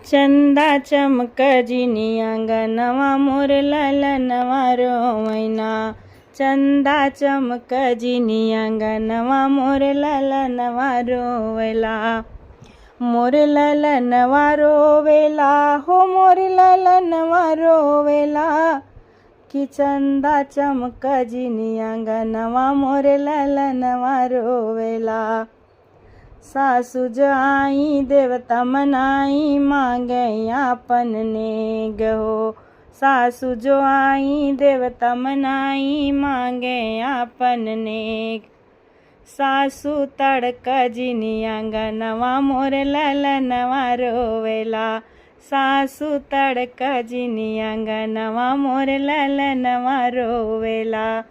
चंदा चमक जीनी आंगनवा मोर ललनवा रोवैना। चंदा चमक जीनी आंगनवा मोर ललनवा रोवेला। मोर ललनवा रोवेला हो मोर ललनवा रोवेला। कि चंदा चमक जीनी आंगनवा मोर ललनवा रोवेला। सासु जो आई देवता मनाई मांगे आपन नेग हो। सासु जो आई देवता मनाई मांगे आपन नेग। सासु तड़क जीनी आंगनवा मोर ललनवा रोवेला। सासु तड़क जीनी आंगनवा मोर ललनवा रोवेला।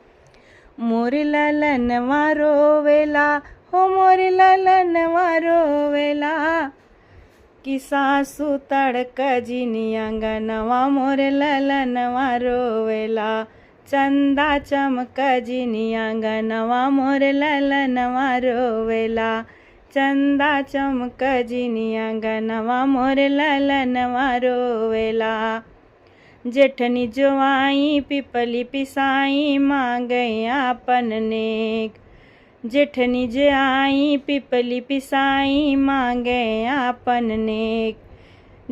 मोर ललनवा रोवेला हो मोर ललनवा रोवेला। कि सासु तड़क जीनी आंगनवा मोर ललनवा रोवेला। चंदा चमक जीनी आंगनवा मोर ललनवा रोवेला। चंदा चमक जीनी आंगनवा मोर ललनवा रोवेला। जेठनी जो आई पिपली पिसाई मांगे आपन नेग। जेठनी जे आई पिपली पिसाई मांगे आपन नेग।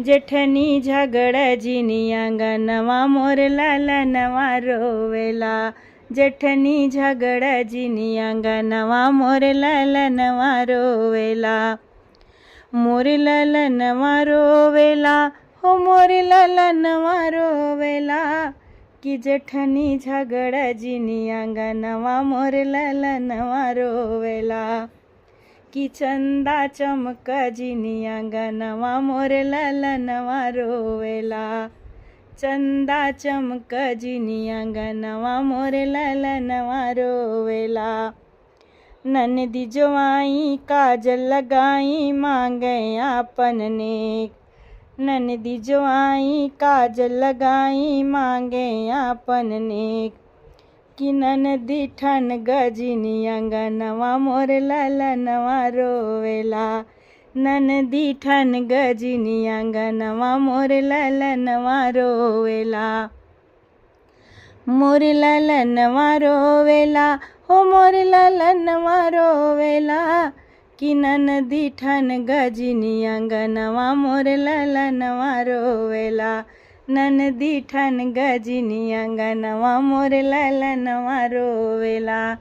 जेठनी झगड़ जीनी आंगनवा मोर ललनवा रोवेला। जेठनी झगड़ जीनी आंगनवा मोर ललनवा रोवेला। मोर ललनवा रोवेला हो मोर ललनवा रोवेला। कि जेठनी झगड़ जीनी आंगनवा मोर ललनवा रोवेला। कि चंदा चमक जीनी आंगनवा मोर ललनवा रोवेला। चंदा चमक जीनी आंगनवा मोर ललनवा रोवेला। ननदी जो आई काजल लगाई मांगे आपन नेग। ननदी जो आई काजल लगाई मांगे आपन नेग। कि ननदी ठन गजीनी आंगनवा मोर ललनवा रोवेला। ननदी ठन गजीनी आंगनवा मोर ललनवा रोवेला। मोर ललनवा रोवेला हो मोर ललनवा रोवेला। कि ननदी ठन गजीनी आंगनवा मोर ललनवा रोवेला। ननदी ठन गजीनी आंगनवा मोर ललनवा रोवेला।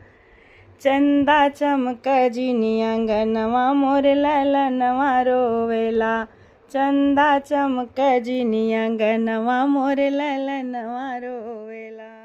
चंदा चमक जीनी आंगनवा मोर ललनवा रोवेला। चंदा चमक जीनी आंगनवा मोर ललनवा रोवेला।